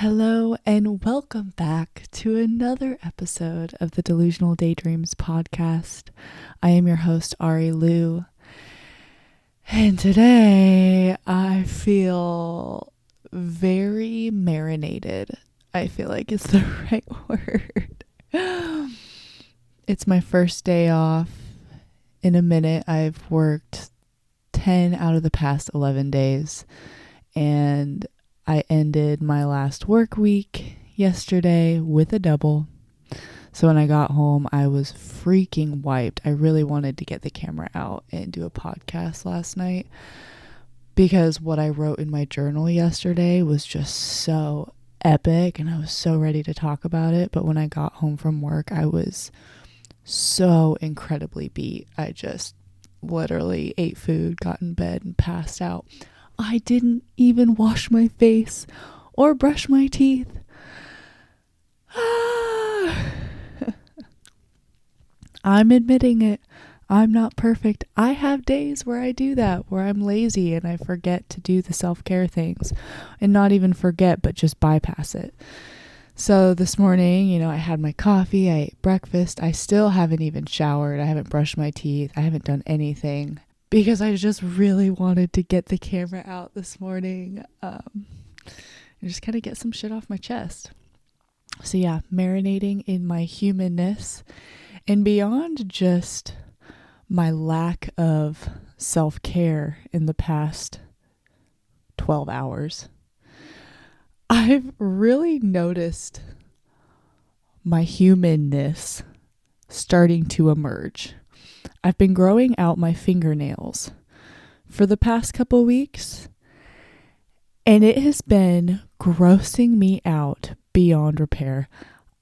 Hello and welcome back to another episode of the Delusional Daydreams podcast. I am your host, Ari Lou, and today I feel very marinated. I feel like it's the right word. It's my first day off in a minute. I've worked 10 out of the past 11 days, and I ended my last work week yesterday with a double. So when I got home, I was freaking wiped. I really wanted to get the camera out and do a podcast last night because what I wrote in my journal yesterday was just so epic and I was so ready to talk about it. But when I got home from work, I was so incredibly beat. I just literally ate food, got in bed, and passed out. I didn't even wash my face or brush my teeth. I'm admitting it. I'm not perfect. I have days where I do that, where I'm lazy and I forget to do the self-care things. And not even forget, but just bypass it. So this morning, I had my coffee, I ate breakfast. I still haven't even showered. I haven't brushed my teeth. I haven't done anything, because I just really wanted to get the camera out this morning and just kind of get some shit off my chest. So yeah, marinating in my humanness and beyond just my lack of self-care in the past 12 hours. I've really noticed my humanness starting to emerge. I've been growing out my fingernails for the past couple weeks, and it has been grossing me out beyond repair.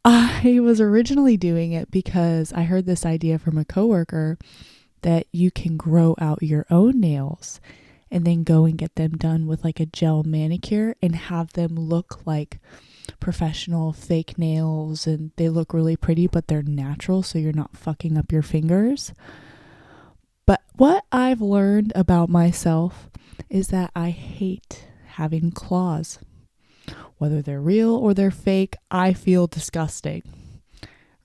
I was originally doing it because I heard this idea from a coworker that you can grow out your own nails and then go and get them done with like a gel manicure and have them look like professional fake nails, and they look really pretty, but they're natural, so you're not fucking up your fingers. But what I've learned about myself is that I hate having claws. Whether they're real or they're fake, I feel disgusting.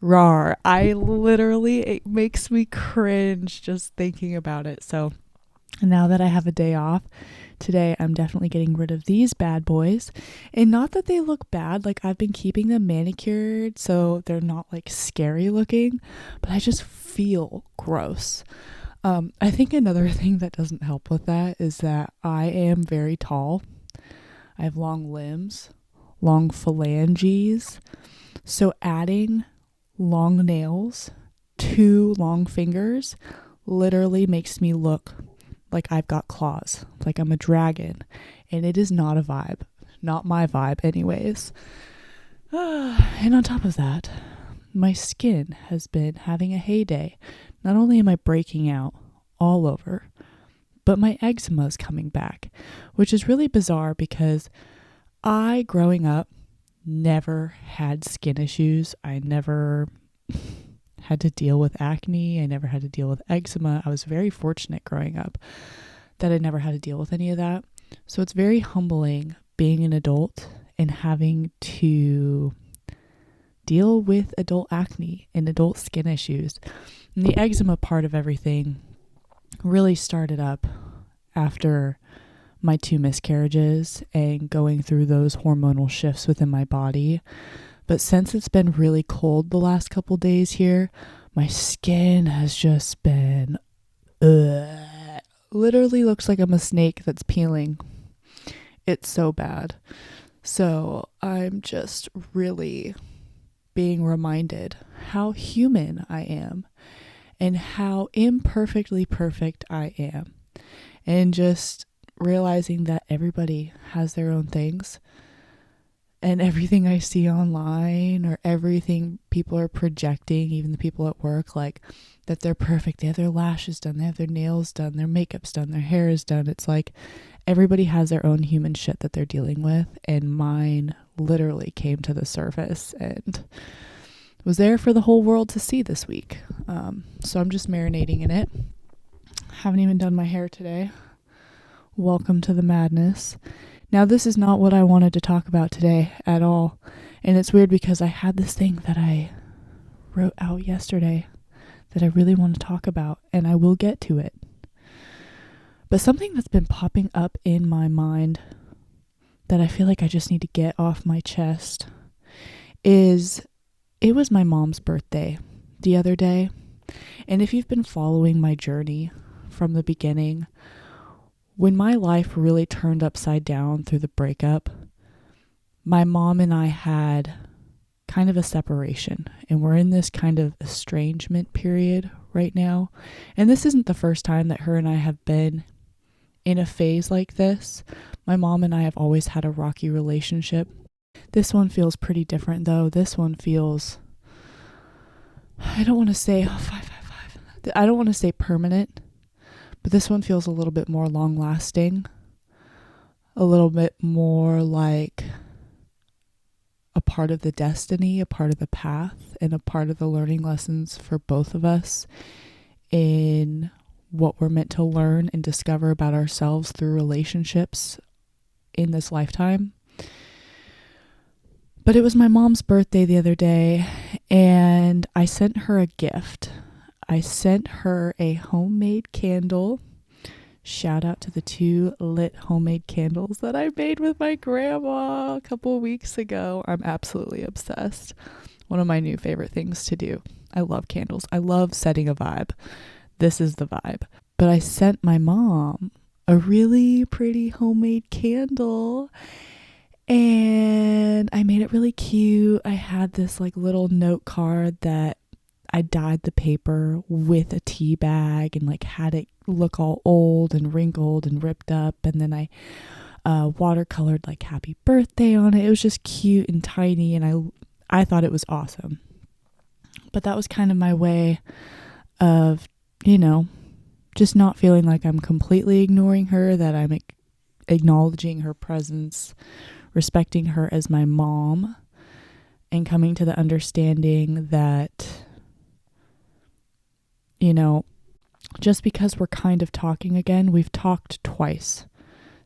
Rawr. It makes me cringe just thinking about it. So now that I have a day off, today I'm definitely getting rid of these bad boys. And not that they look bad, like I've been keeping them manicured so they're not like scary looking, but I just feel gross. I think another thing that doesn't help with that is that I am very tall. I have long limbs, long phalanges. So adding long nails to long fingers literally makes me look like I've got claws, like I'm a dragon. And it is not a vibe. Not my vibe anyways. And on top of that, my skin has been having a heyday. Not only am I breaking out all over, but my eczema is coming back, which is really bizarre because I, growing up, never had skin issues. I never had to deal with acne. I never had to deal with eczema. I was very fortunate growing up that I never had to deal with any of that. So it's very humbling being an adult and having to deal with adult acne and adult skin issues. And the eczema part of everything really started up after my 2 miscarriages and going through those hormonal shifts within my body. But since it's been really cold the last couple days here, my skin has just been literally looks like I'm a snake that's peeling. It's so bad. So I'm just really being reminded how human I am and how imperfectly perfect I am. And just realizing that everybody has their own things, and everything I see online or everything people are projecting, even the people at work, like that they're perfect. They have their lashes done, they have their nails done, their makeup's done, their hair is done. It's like everybody has their own human shit that they're dealing with, and mine literally came to the surface and was there for the whole world to see this week. So I'm just marinating in it. Haven't even done my hair today. Welcome to the madness. Now, this is not what I wanted to talk about today at all. And it's weird because I had this thing that I wrote out yesterday that I really want to talk about, and I will get to it. But something that's been popping up in my mind that I feel like I just need to get off my chest is, it was my mom's birthday the other day. And if you've been following my journey from the beginning, when my life really turned upside down through the breakup, my mom and I had kind of a separation, and we're in this kind of estrangement period right now. And this isn't the first time that her and I have been in a phase like this. My mom and I have always had a rocky relationship. This one feels pretty different though. This one feels, I don't want to say, I don't want to say permanent, but this one feels a little bit more long lasting, a little bit more like a part of the destiny, a part of the path, and a part of the learning lessons for both of us in what we're meant to learn and discover about ourselves through relationships in this lifetime. But it was my mom's birthday the other day, and I sent her a gift. I sent her a homemade candle. Shout out to the 2 lit homemade candles that I made with my grandma a couple weeks ago. I'm absolutely obsessed. One of my new favorite things to do. I love candles. I love setting a vibe. This is the vibe. But I sent my mom a really pretty homemade candle, and I made it really cute. I had this like little note card that I dyed the paper with a tea bag and like had it look all old and wrinkled and ripped up. And then I watercolored like happy birthday on it. It was just cute and tiny, and I thought it was awesome. But that was kind of my way of, just not feeling like I'm completely ignoring her, that I'm acknowledging her presence, respecting her as my mom, and coming to the understanding that, just because we're kind of talking again, we've talked twice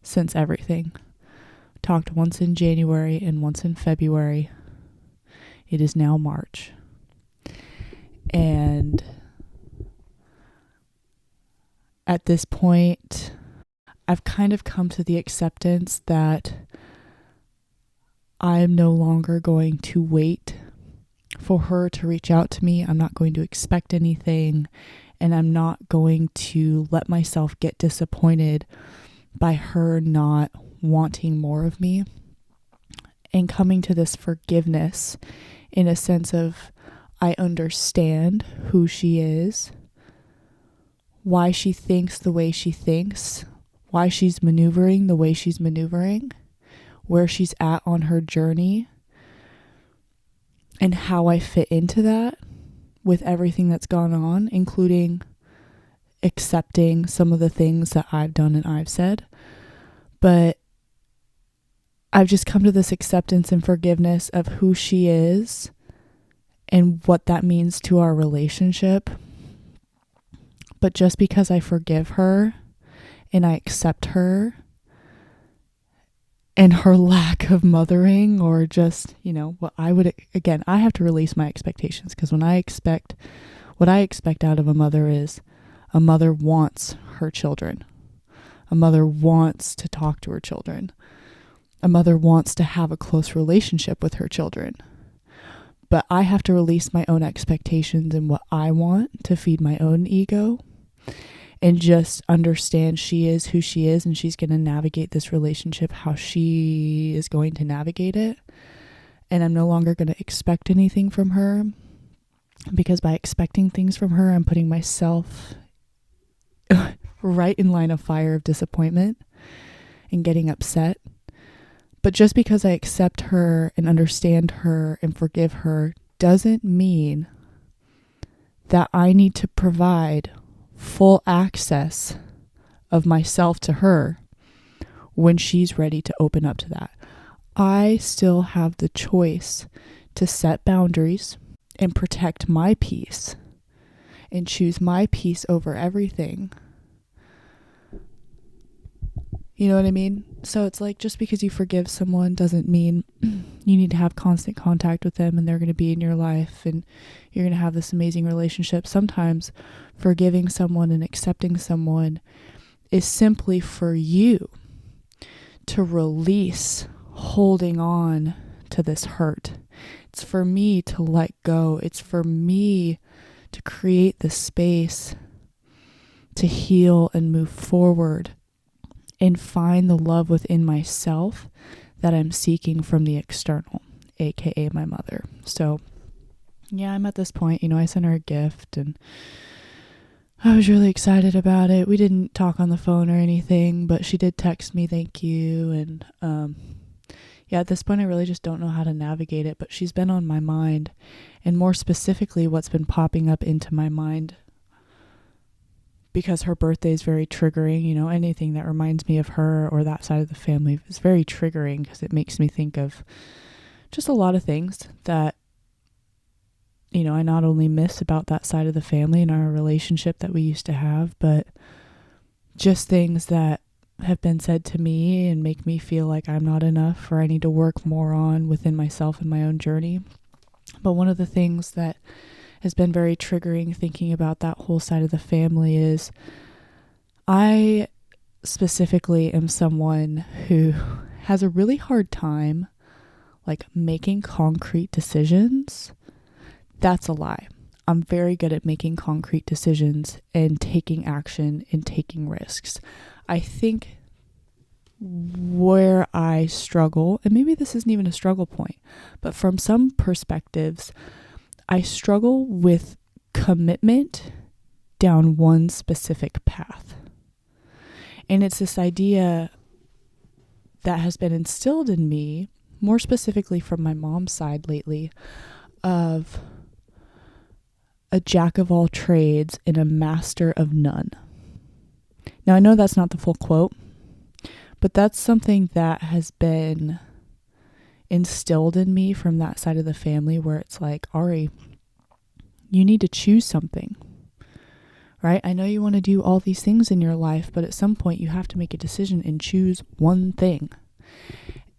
since everything. Talked once in January and once in February. It is now March. And at this point, I've kind of come to the acceptance that I'm no longer going to wait for her to reach out to me. I'm not going to expect anything, and I'm not going to let myself get disappointed by her not wanting more of me, and coming to this forgiveness in a sense of, I understand who she is, why she thinks the way she thinks, why she's maneuvering the way she's maneuvering, where she's at on her journey, and how I fit into that with everything that's gone on, including accepting some of the things that I've done and I've said. But I've just come to this acceptance and forgiveness of who she is and what that means to our relationship. But just because I forgive her and I accept her and her lack of mothering, or just, what I would, again, I have to release my expectations, because what I expect out of a mother is, a mother wants her children. A mother wants to talk to her children. A mother wants to have a close relationship with her children. But I have to release my own expectations and what I want to feed my own ego, and just understand she is who she is, and she's going to navigate this relationship how she is going to navigate it. And I'm no longer going to expect anything from her, because by expecting things from her, I'm putting myself right in line of fire of disappointment and getting upset. But just because I accept her and understand her and forgive her doesn't mean that I need to provide full access of myself to her when she's ready to open up to that. I still have the choice to set boundaries and protect my peace and choose my peace over everything. You know what I mean? So it's like, just because you forgive someone doesn't mean you need to have constant contact with them and they're going to be in your life and you're going to have this amazing relationship. Sometimes forgiving someone and accepting someone is simply for you to release holding on to this hurt. It's for me to let go. It's for me to create the space to heal and move forward and find the love within myself that I'm seeking from the external, aka my mother. So yeah, I'm at this point, I sent her a gift and I was really excited about it. We didn't talk on the phone or anything, but she did text me thank you. And yeah, at this point I really just don't know how to navigate it, but she's been on my mind. And more specifically, what's been popping up into my mind, because her birthday is very triggering, anything that reminds me of her or that side of the family is very triggering because it makes me think of just a lot of things that, I not only miss about that side of the family and our relationship that we used to have, but just things that have been said to me and make me feel like I'm not enough or I need to work more on within myself and my own journey. But one of the things that has been very triggering thinking about that whole side of the family is I specifically am someone who has a really hard time like making concrete decisions. That's a lie. I'm very good at making concrete decisions and taking action and taking risks. I think where I struggle, and maybe this isn't even a struggle point, but from some perspectives, I struggle with commitment down one specific path. And it's this idea that has been instilled in me, more specifically from my mom's side lately, of a jack of all trades and a master of none. Now, I know that's not the full quote, but that's something that has been instilled in me from that side of the family, where it's like, Ari, you need to choose something, right? I know you want to do all these things in your life, but at some point you have to make a decision and choose one thing.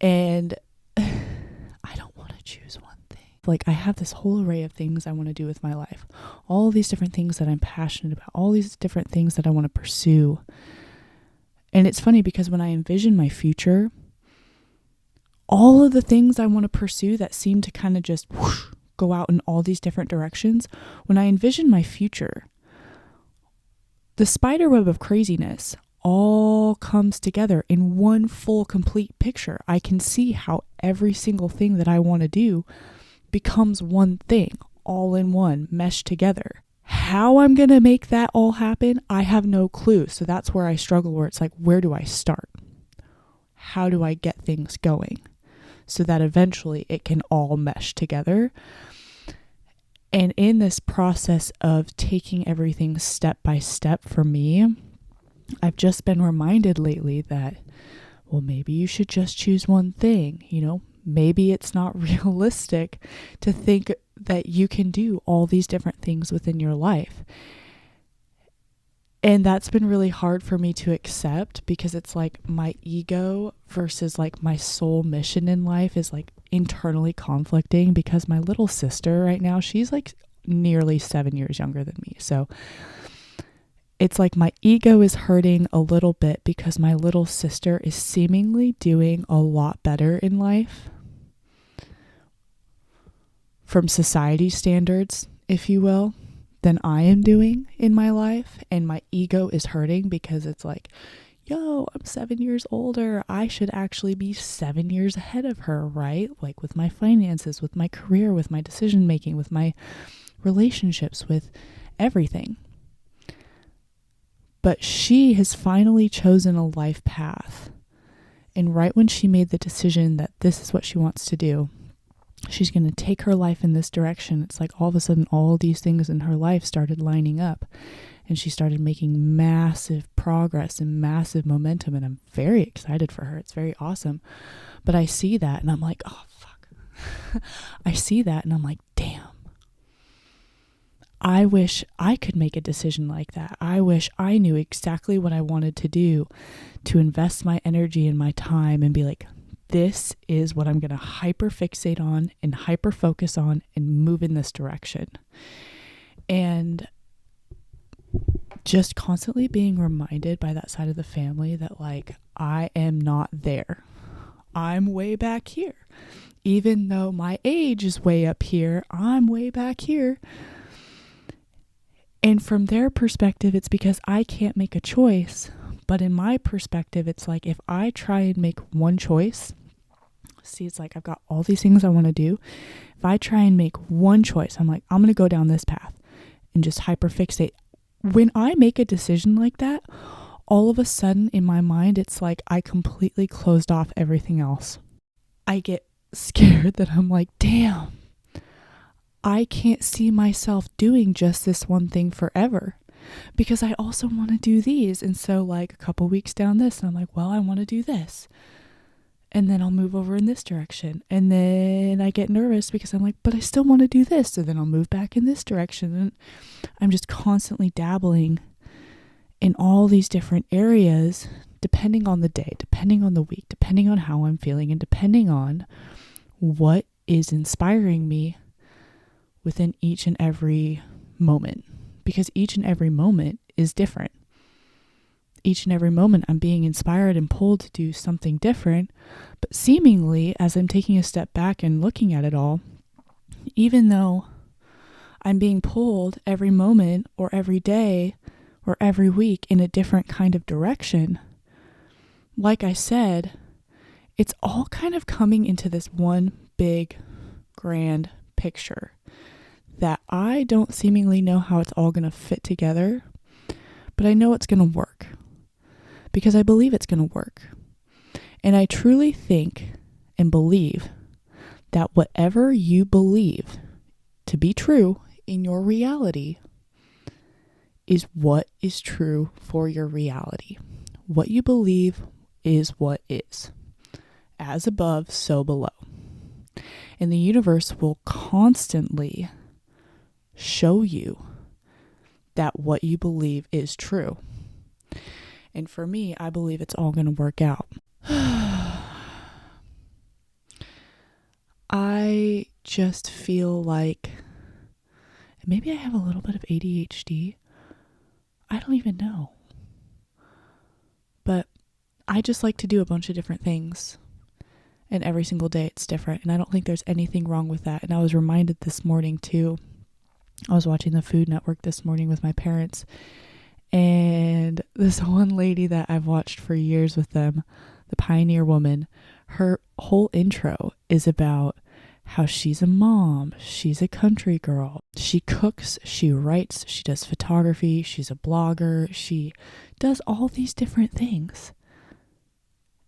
And I don't want to choose one thing. Like, I have this whole array of things I want to do with my life, all these different things that I'm passionate about, all these different things that I want to pursue. And it's funny because when I envision my future, all of the things I want to pursue that seem to kind of just go out in all these different directions, when I envision my future, the spider web of craziness all comes together in one full, complete picture. I can see how every single thing that I want to do becomes one thing, all in one, meshed together. How I'm going to make that all happen, I have no clue. So that's where I struggle, where it's like, where do I start? How do I get things going so that eventually it can all mesh together? And in this process of taking everything step by step for me, I've just been reminded lately that, well, maybe you should just choose one thing. Maybe it's not realistic to think that you can do all these different things within your life. And that's been really hard for me to accept, because it's like my ego versus like my soul mission in life is like internally conflicting, because my little sister right now, she's like nearly 7 years younger than me. So it's like my ego is hurting a little bit because my little sister is seemingly doing a lot better in life from society standards, if you will, than I am doing in my life. And my ego is hurting because it's like, yo, I'm 7 years older. I should actually be 7 years ahead of her, right? Like with my finances, with my career, with my decision making, with my relationships, with everything. But she has finally chosen a life path. And right when she made the decision that this is what she wants to do, she's going to take her life in this direction, it's like all of a sudden all these things in her life started lining up, and she started making massive progress and massive momentum, and I'm very excited for her. It's very awesome. But I see that and I'm like, oh fuck. I see that and I'm like, damn, I wish I could make a decision like that. I wish I knew exactly what I wanted to do, to invest my energy and my time and be like, this is what I'm going to hyper fixate on and hyper focus on and move in this direction. And just constantly being reminded by that side of the family that, like, I am not there. I'm way back here. Even though my age is way up here, I'm way back here. And from their perspective, it's because I can't make a choice. But in my perspective, it's like, if I try and make one choice, see, it's like I've got all these things I want to do. If I try and make one choice, I'm like, I'm going to go down this path and just hyperfixate. When I make a decision like that, all of a sudden in my mind, it's like I completely closed off everything else. I get scared that I'm like, damn, I can't see myself doing just this one thing forever, because I also want to do these. And so, like, a couple weeks down this, I'm like, well, I want to do this. And then I'll move over in this direction. And then I get nervous because I'm like, but I still want to do this. So then I'll move back in this direction. And I'm just constantly dabbling in all these different areas, depending on the day, depending on the week, depending on how I'm feeling, and depending on what is inspiring me within each and every moment. Because each and every moment is different. Each and every moment I'm being inspired and pulled to do something different. But seemingly, as I'm taking a step back and looking at it all, even though I'm being pulled every moment or every day or every week in a different kind of direction, like I said, it's all kind of coming into this one big, grand picture that I don't seemingly know how it's all going to fit together, but I know it's going to work. Because I believe it's going to work. And I truly think and believe that whatever you believe to be true in your reality is what is true for your reality. What you believe is what is. As above, so below. And the universe will constantly show you that what you believe is true. And for me, I believe it's all going to work out. I just feel like maybe I have a little bit of ADHD. I don't even know. But I just like to do a bunch of different things. And every single day it's different. And I don't think there's anything wrong with that. And I was reminded this morning too. I was watching the Food Network this morning with my parents. And this one lady that I've watched for years with them, the Pioneer Woman, her whole intro is about how she's a mom, she's a country girl, she cooks, she writes, she does photography, she's a blogger, she does all these different things.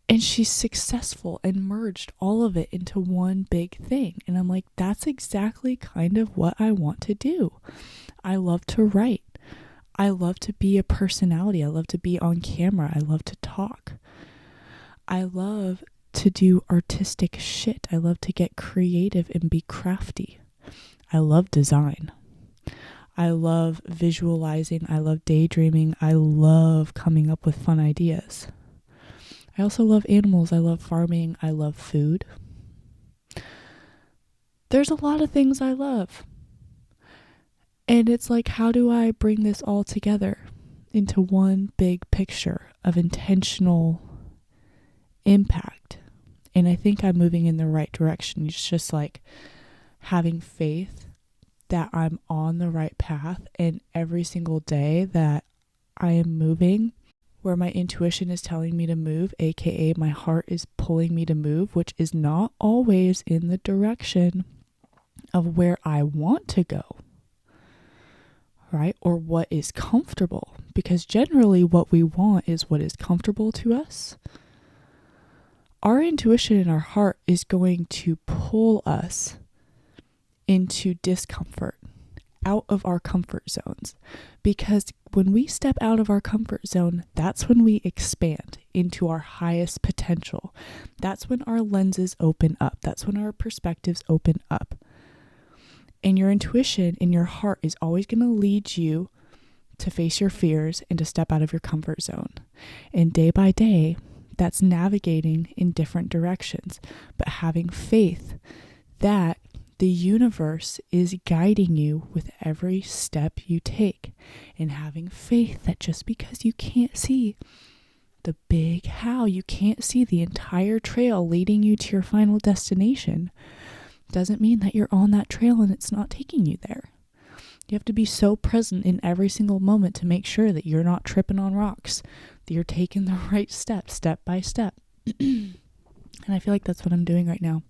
And she's successful and merged all of it into one big thing. And I'm like, that's exactly kind of what I want to do. I love to write. I love to be a personality. I love to be on camera. I love to talk. I love to do artistic shit. I love to get creative and be crafty. I love design. I love visualizing. I love daydreaming. I love coming up with fun ideas. I also love animals. I love farming. I love food. There's a lot of things I love. And it's like, how do I bring this all together into one big picture of intentional impact? And I think I'm moving in the right direction. It's just like having faith that I'm on the right path, and every single day that I am moving where my intuition is telling me to move, aka my heart is pulling me to move, which is not always in the direction of where I want to go. Right? Or what is comfortable. Because generally what we want is what is comfortable to us. Our intuition and our heart is going to pull us into discomfort, out of our comfort zones. Because when we step out of our comfort zone, that's when we expand into our highest potential. That's when our lenses open up. That's when our perspectives open up. And your intuition in your heart is always going to lead you to face your fears and to step out of your comfort zone. And day by day, that's navigating in different directions, but having faith that the universe is guiding you with every step you take, and having faith that just because you can't see the big how, you can't see the entire trail leading you to your final destination, doesn't mean that you're on that trail and it's not taking you there. You have to be so present in every single moment to make sure that you're not tripping on rocks, that you're taking the right step, step by step. And I feel like that's what I'm doing right now.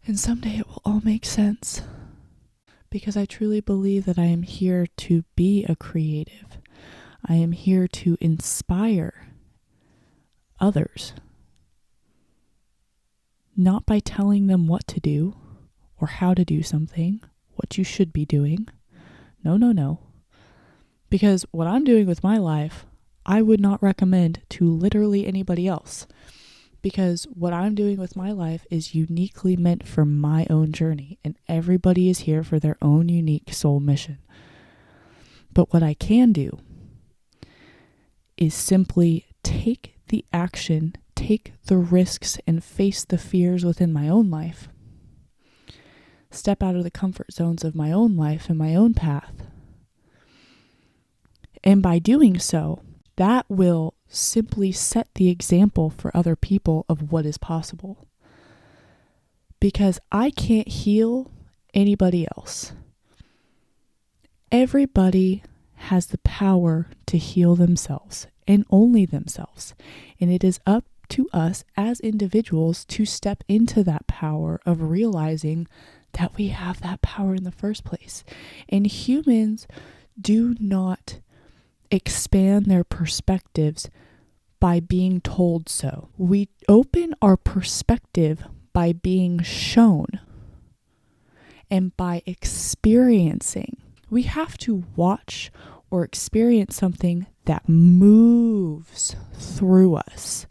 And someday it will all make sense, because I truly believe that I am here to be a creative. I am here to inspire others, not by telling them what to do or how to do something, what you should be doing. No. Because what I'm doing with my life, I would not recommend to literally anybody else. Because what I'm doing with my life is uniquely meant for my own journey, and everybody is here for their own unique soul mission. But what I can do is simply take the action, take the risks, and face the fears within my own life. Step out of the comfort zones of my own life and my own path. And by doing so, that will simply set the example for other people of what is possible. Because I can't heal anybody else. Everybody has the power to heal themselves, and only themselves. And it is up to us as individuals to step into that power of realizing that we have that power in the first place. And humans do not expand their perspectives by being told so. We open our perspective by being shown and by experiencing. We have to watch or experience something that moves through us.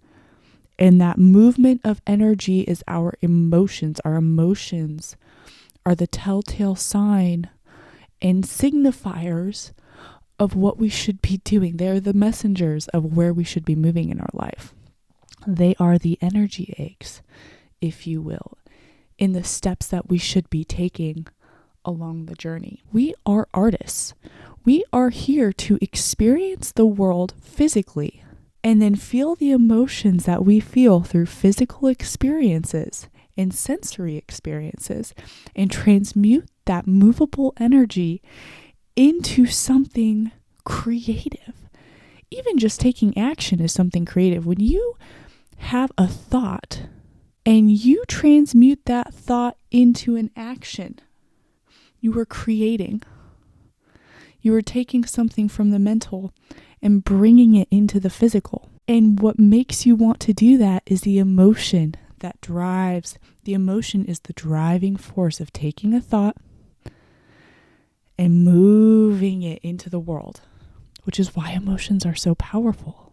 And that movement of energy is our emotions. Our emotions are the telltale sign and signifiers of what we should be doing. They're the messengers of where we should be moving in our life. They are the energy eggs, if you will, in the steps that we should be taking along the journey. We are artists. We are here to experience the world physically and then feel the emotions that we feel through physical experiences and sensory experiences, and transmute that movable energy into something creative. Even just taking action is something creative. When you have a thought and you transmute that thought into an action, you are creating. You are taking something from the mental and bringing it into the physical. And what makes you want to do that is the emotion that drives. The emotion is the driving force of taking a thought and moving it into the world, which is why emotions are so powerful.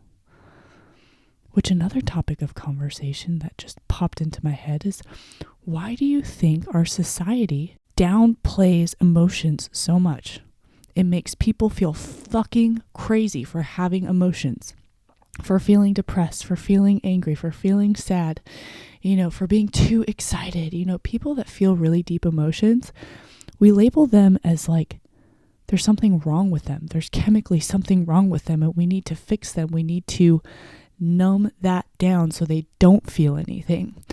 Which another topic of conversation that just popped into my head is, why do you think our society downplays emotions so much? It makes people feel fucking crazy for having emotions, for feeling depressed, for feeling angry, for feeling sad, for being too excited. People that feel really deep emotions, we label them as like, there's something wrong with them. There's chemically something wrong with them, and we need to fix them. We need to numb that down so they don't feel anything.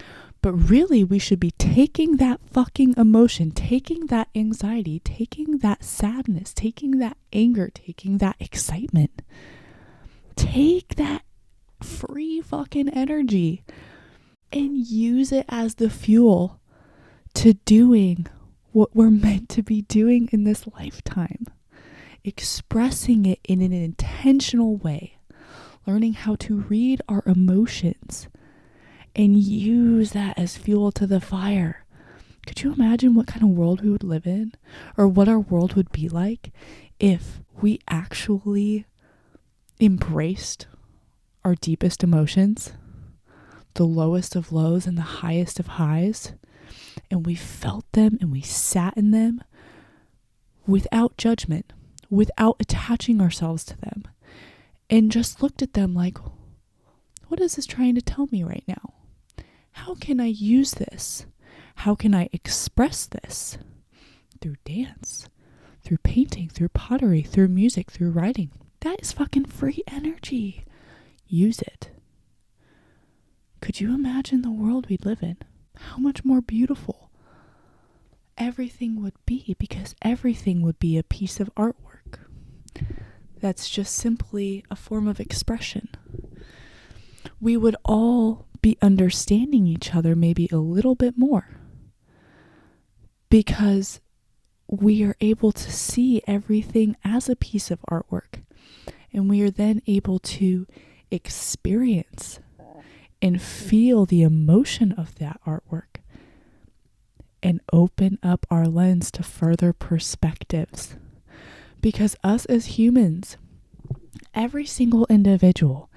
But really, we should be taking that fucking emotion, taking that anxiety, taking that sadness, taking that anger, taking that excitement. Take that free fucking energy and use it as the fuel to doing what we're meant to be doing in this lifetime. Expressing it in an intentional way. Learning how to read our emotions and use that as fuel to the fire. Could you imagine what kind of world we would live in? Or what our world would be like if we actually embraced our deepest emotions, the lowest of lows and the highest of highs, and we felt them and we sat in them without judgment, without attaching ourselves to them, and just looked at them like, what is this trying to tell me right now? How can I use this? How can I express this? Through dance, through painting, through pottery, through music, through writing. That is fucking free energy. Use it. Could you imagine the world we live in? How much more beautiful everything would be, because everything would be a piece of artwork. That's just simply a form of expression. We would all be understanding each other maybe a little bit more, because we are able to see everything as a piece of artwork, and we are then able to experience and feel the emotion of that artwork and open up our lens to further perspectives. Because us as humans, every single individual,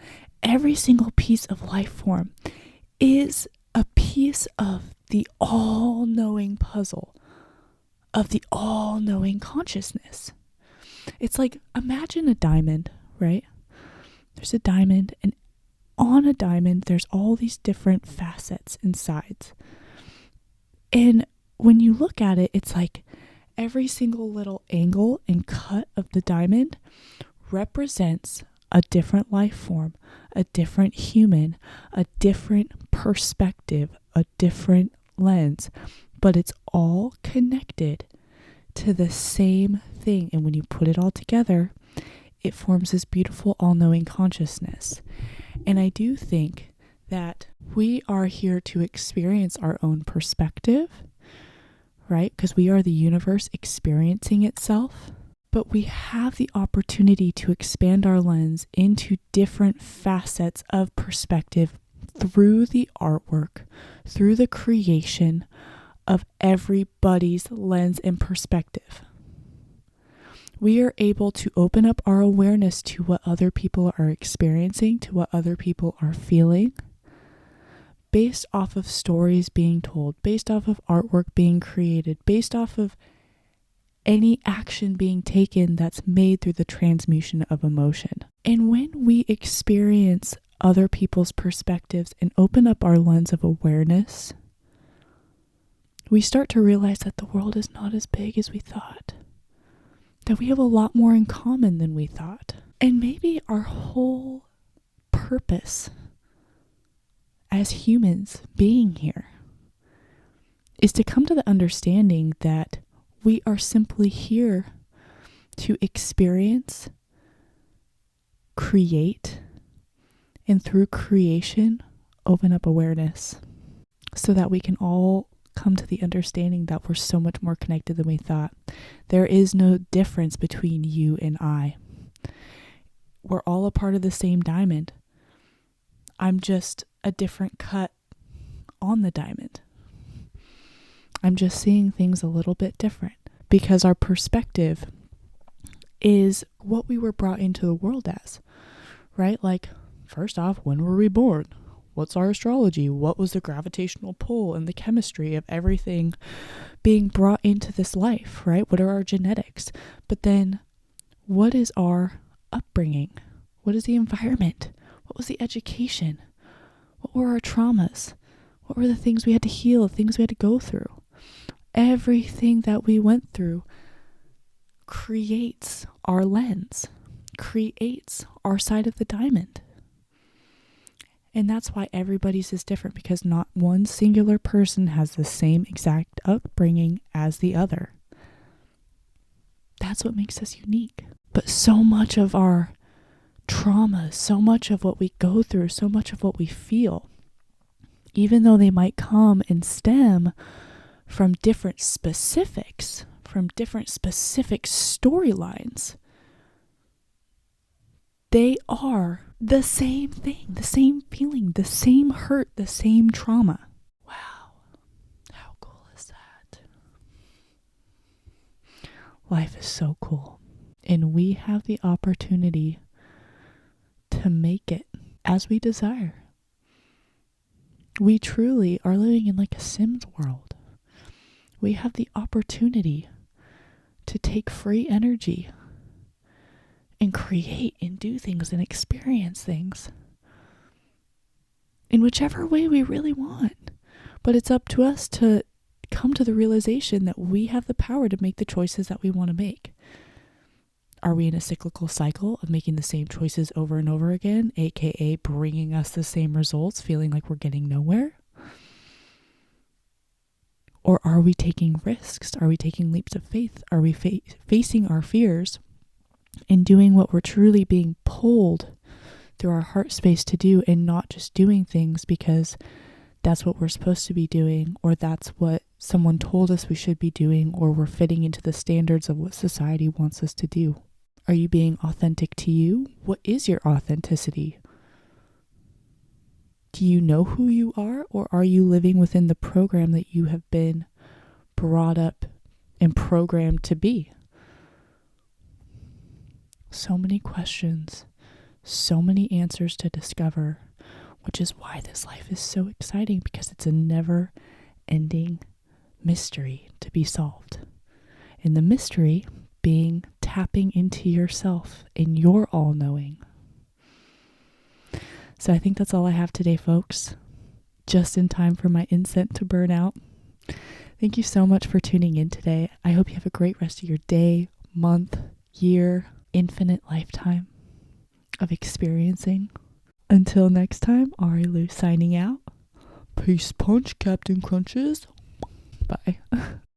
every single piece of life form is a piece of the all-knowing puzzle, of the all-knowing consciousness. It's like, imagine a diamond, right? There's a diamond, and on a diamond, there's all these different facets and sides. And when you look at it, it's like every single little angle and cut of the diamond represents a different life form, a different human, a different perspective, a different lens, but it's all connected to the same thing. And when you put it all together, it forms this beautiful all-knowing consciousness. And I do think that we are here to experience our own perspective, right? Because we are the universe experiencing itself. But we have the opportunity to expand our lens into different facets of perspective through the artwork, through the creation of everybody's lens and perspective. We are able to open up our awareness to what other people are experiencing, to what other people are feeling, based off of stories being told, based off of artwork being created, based off of any action being taken that's made through the transmutation of emotion. And when we experience other people's perspectives and open up our lens of awareness, we start to realize that the world is not as big as we thought, that we have a lot more in common than we thought. And maybe our whole purpose as humans being here is to come to the understanding that we are simply here to experience, create, and through creation, open up awareness so that we can all come to the understanding that we're so much more connected than we thought. There is no difference between you and I. We're all a part of the same diamond. I'm just a different cut on the diamond. I'm just seeing things a little bit different because our perspective is what we were brought into the world as, right? Like, first off, when were we born? What's our astrology? What was the gravitational pull and the chemistry of everything being brought into this life, right? What are our genetics? But then what is our upbringing? What is the environment? What was the education? What were our traumas? What were the things we had to heal, the things we had to go through? Everything that we went through creates our lens, creates our side of the diamond. And that's why everybody's is different, because not one singular person has the same exact upbringing as the other. That's what makes us unique. But so much of our trauma, so much of what we go through, so much of what we feel, even though they might come and stem from different specifics, from different specific storylines, they are the same thing, the same feeling, the same hurt, the same trauma. Wow, how cool is that? Life is so cool. And we have the opportunity to make it as we desire. We truly are living in like a Sims world. We have the opportunity to take free energy and create and do things and experience things in whichever way we really want. But it's up to us to come to the realization that we have the power to make the choices that we want to make. Are we in a cyclical cycle of making the same choices over and over again, aka bringing us the same results, feeling like we're getting nowhere? Or are we taking risks? Are we taking leaps of faith? Are we facing our fears and doing what we're truly being pulled through our heart space to do, and not just doing things because that's what we're supposed to be doing, or that's what someone told us we should be doing, or we're fitting into the standards of what society wants us to do? Are you being authentic to you? What is your authenticity? Do you know who you are, or are you living within the program that you have been brought up and programmed to be? So many questions, so many answers to discover, which is why this life is so exciting, because it's a never-ending mystery to be solved. And the mystery being tapping into yourself and your all-knowing. So I think that's all I have today, folks. Just in time for my incense to burn out. Thank you so much for tuning in today. I hope you have a great rest of your day, month, year, infinite lifetime of experiencing. Until next time, Ari Lou signing out. Peace punch, Captain Crunches. Bye.